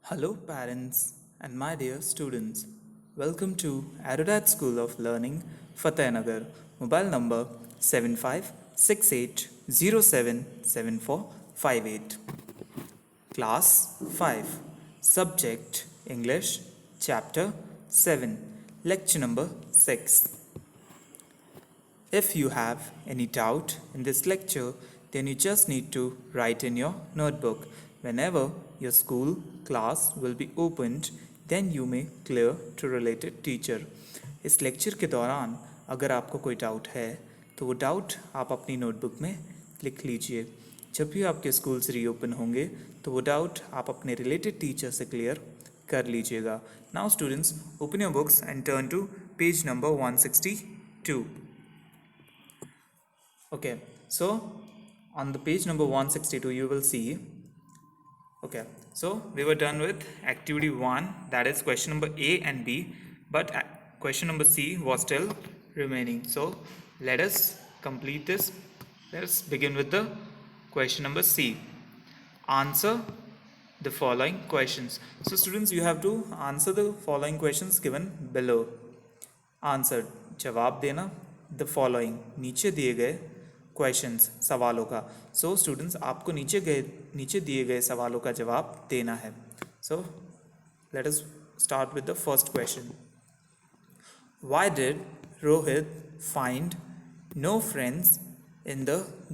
Hello, parents and my dear students. Welcome to Aerodat School of Learning, Fatehnagar. Mobile number 7568077458. Class 5. Subject English. Chapter 7. Lecture number 6. If you have any doubt in this lecture, then you just need to write in your notebook. Whenever your school class will be opened, then you may clear to related teacher. इस lecture के दौरान अगर आपको कोई doubt है तो वो doubt आप अपनी नोटबुक में लिख लीजिए. जब भी आपके स्कूल्स रीओपन होंगे तो वो डाउट आप अपने रिलेटेड टीचर से क्लियर कर लीजिएगा. Now students, open your books and turn to page number 162. Okay, so on the page number 162 you will see, okay, so we were done with activity 1, that is question number A and B, but question number C was still remaining. So let us complete this. Let's begin with the question number C. Answer the following questions. So students, you have to answer the following questions given below. Answer, जवाब देना the following, नीचे दिए गए questions, सवालों का. So students, आपको नीचे दिए गए सवालों का जवाब देना है. So let us start with the first question. Why did Rohit find no friends in the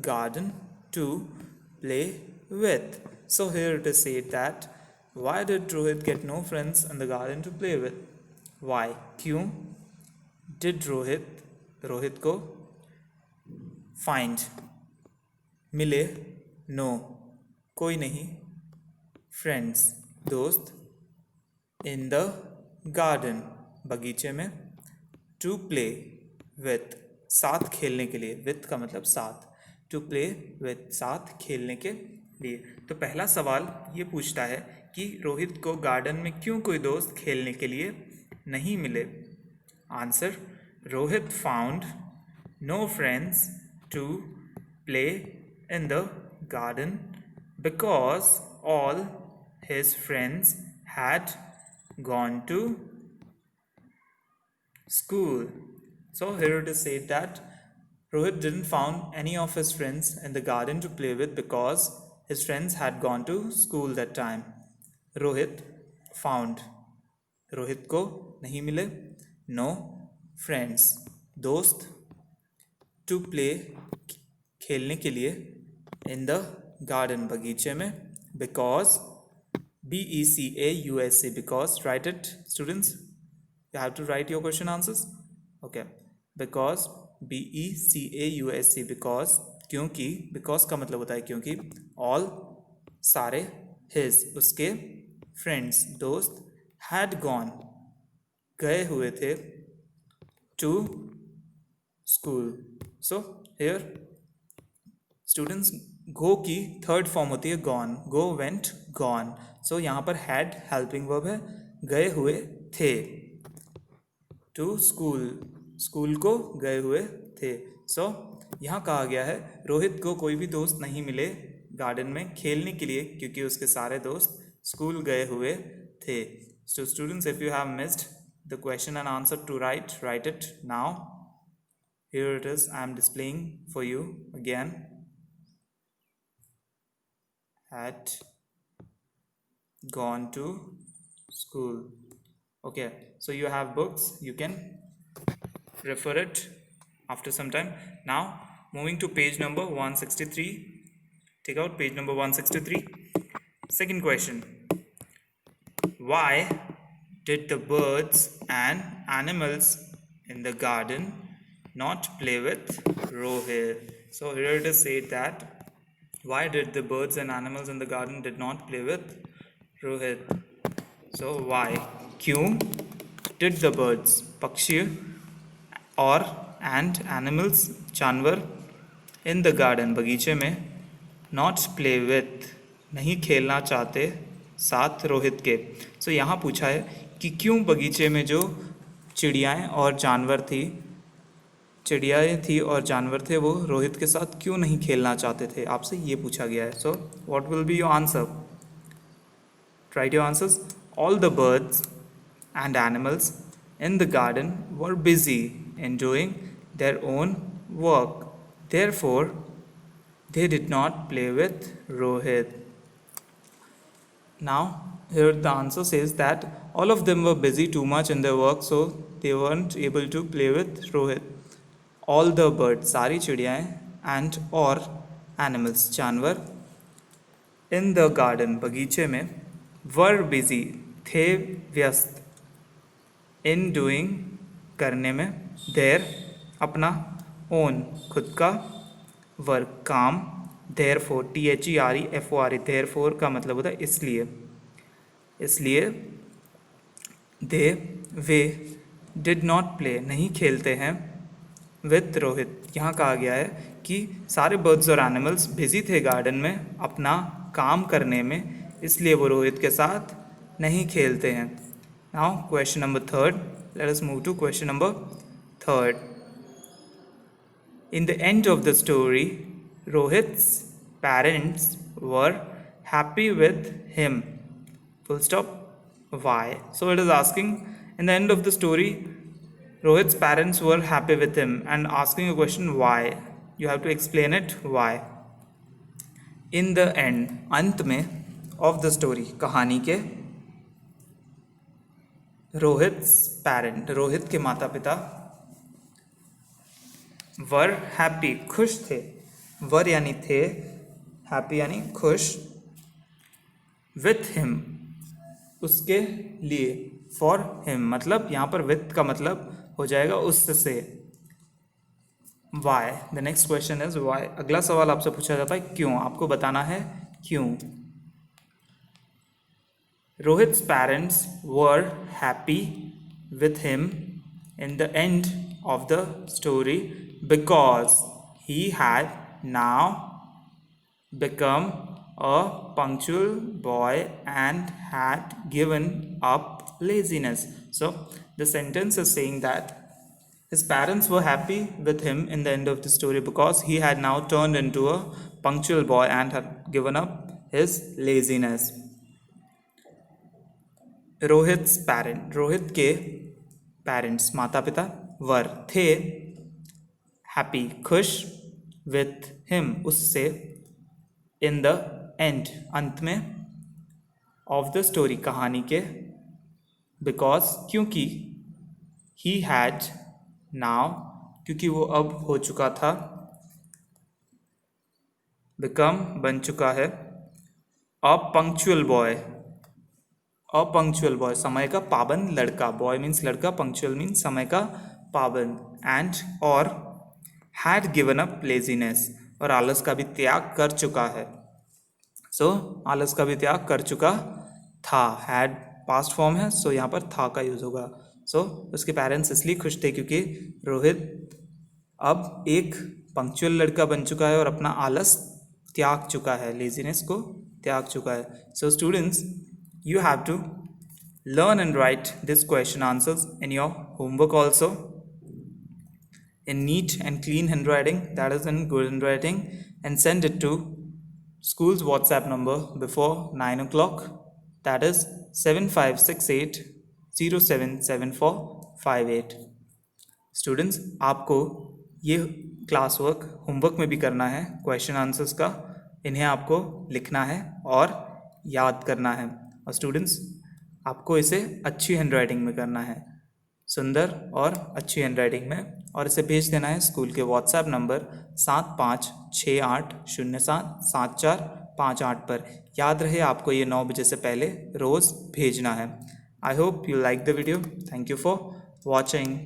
garden to play with? So here it is said that why did Rohit get no friends in the garden to play with? Why, क्यों did Rohit को find, मिले, no, कोई नहीं, friends, दोस्त, इन the garden, बगीचे में, to play with, साथ खेलने के लिए, विथ का मतलब साथ, टू प्ले विथ, साथ खेलने के लिए. तो पहला सवाल ये पूछता है कि रोहित को गार्डन में क्यों कोई दोस्त खेलने के लिए नहीं मिले. Answer, Rohit found no friends to play in the garden because all his friends had gone to school. So here it is said that Rohit didn't found any of his friends in the garden to play with because his friends had gone to school that time. Rohit found, Rohit को नहीं मिले, no friends, दोस्त, to play, खेलने के लिए, in the garden, बगीचे में, because, BECAUSE, because, write it students, you have to write your question answers. Okay, because, BECAUSE, because, क्योंकि, बिकॉज का मतलब होता है क्योंकि, ऑल, सारे, हिज, उसके, फ्रेंड्स, दोस्त, हैड गॉन, गए हुए थे, to school. So here students, go की थर्ड फॉर्म होती है gone, go, went, gone. So यहाँ पर हैड हेल्पिंग वर्ब है, गए हुए थे, टू स्कूल, स्कूल को गए हुए थे. सो यहाँ कहा गया है रोहित को कोई भी दोस्त नहीं मिले गार्डन में खेलने के लिए क्योंकि उसके सारे दोस्त स्कूल गए हुए थे. So students, if you have missed the question and answer to write it now. Here it is, I am displaying for you again. Had gone to school. Okay, so you have books, you can refer it after some time. Now moving to page number 163. Take out page number 163. Second question. Why did the birds and animals in the garden not play with Rohit? So here it is said that why did the birds and animals in the garden did not play with Rohit? So why, क्यों, did the birds, पक्षी, और and animals, जानवर, in the garden, बगीचे में, not play with, नहीं खेलना चाहते साथ रोहित के. So यहाँ पूछा है कि क्यों बगीचे में जो चिड़ियाएँ और जानवर थी और जानवर थे वो रोहित के साथ क्यों नहीं खेलना चाहते थे, आपसे ये पूछा गया है. So what will be your answer? Write your answers. All the birds and animals in the garden were busy in doing their own work. Therefore, they did not play with Rohit. Now, here the answer says that all of them were busy too much in their work, so they weren't able to play with Rohit. All the birds, सारी चिड़ियाएं, and or animals, जानवर, in the garden, बगीचे में, were busy, थे व्यस्त, in doing, करने में, their, अपना, own, खुद का, वर्क, काम, therefore, THEREFORE, therefore का मतलब होता है इसलिए they, way, did not play, नहीं खेलते हैं, with रोहित. यहाँ कहा गया है कि सारे बर्ड्स और एनिमल्स बिजी थे गार्डन में अपना काम करने में, इसलिए वो रोहित के साथ नहीं खेलते हैं. Now question number 3. Let us move to question number 3. In the end of the story, Rohit's parents were happy with him. Full stop. Why? So it is asking, in the end of the story, Rohit's parents were happy with him, and asking a question, why? You have to explain it, why. In the end, अंत में, of the story, कहानी के, Rohit's parent, Rohit के माता पिता, were happy, खुश थे. were यानी थे, happy यानी खुश, with him, उसके लिए, for him, मतलब यहाँ पर with का मतलब हो जाएगा उससे. why? the next question is why. अगला सवाल आपसे पूछा जाता है क्यों. आपको बताना है क्यों. Rohit's parents were happy with him in the end of the story because he had now become a punctual boy and had given up laziness. So the sentence is saying that his parents were happy with him in the end of the story because he had now turned into a punctual boy and had given up his laziness. Rohit's parent, Rohit के parents, माता पिता, were, थे, happy, खुश, with him, उससे, in the end, अंत में, of the story, कहानी के, because, क्योंकि, he had now, क्योंकि वो अब हो चुका था, become, बन चुका है, a punctual boy, समय का पाबंद लड़का. बॉय मीन्स लड़का, पंक्चुअल मीन्स समय का पाबंद, एंड और हैड गिवन अप लेजीनेस, और आलस का भी त्याग कर चुका है. सो आलस का भी त्याग कर चुका था. हैड पास्ट फॉर्म है, सो यहाँ पर था का यूज होगा. सो उसके पेरेंट्स इसलिए खुश थे क्योंकि रोहित अब एक पंक्चुअल लड़का बन चुका है और अपना आलस त्याग चुका है, लेजीनेस को त्याग चुका है. So students, you have to learn and write this question answers in your homework also in neat and clean handwriting, that is in good handwriting, and send it to school's WhatsApp number before 9 o'clock, that is 7568077458. Students, आपको ये class work homework में भी करना है. Question answers का इन्हें आपको लिखना है और याद करना है. और स्टूडेंट्स, आपको इसे अच्छी हैंडराइटिंग में करना है, सुंदर और अच्छी हैंडराइटिंग में, और इसे भेज देना है स्कूल के व्हाट्सएप नंबर 7568077458 पर. याद रहे, आपको ये 9 बजे से पहले रोज़ भेजना है. I hope you like the video. Thank you for watching.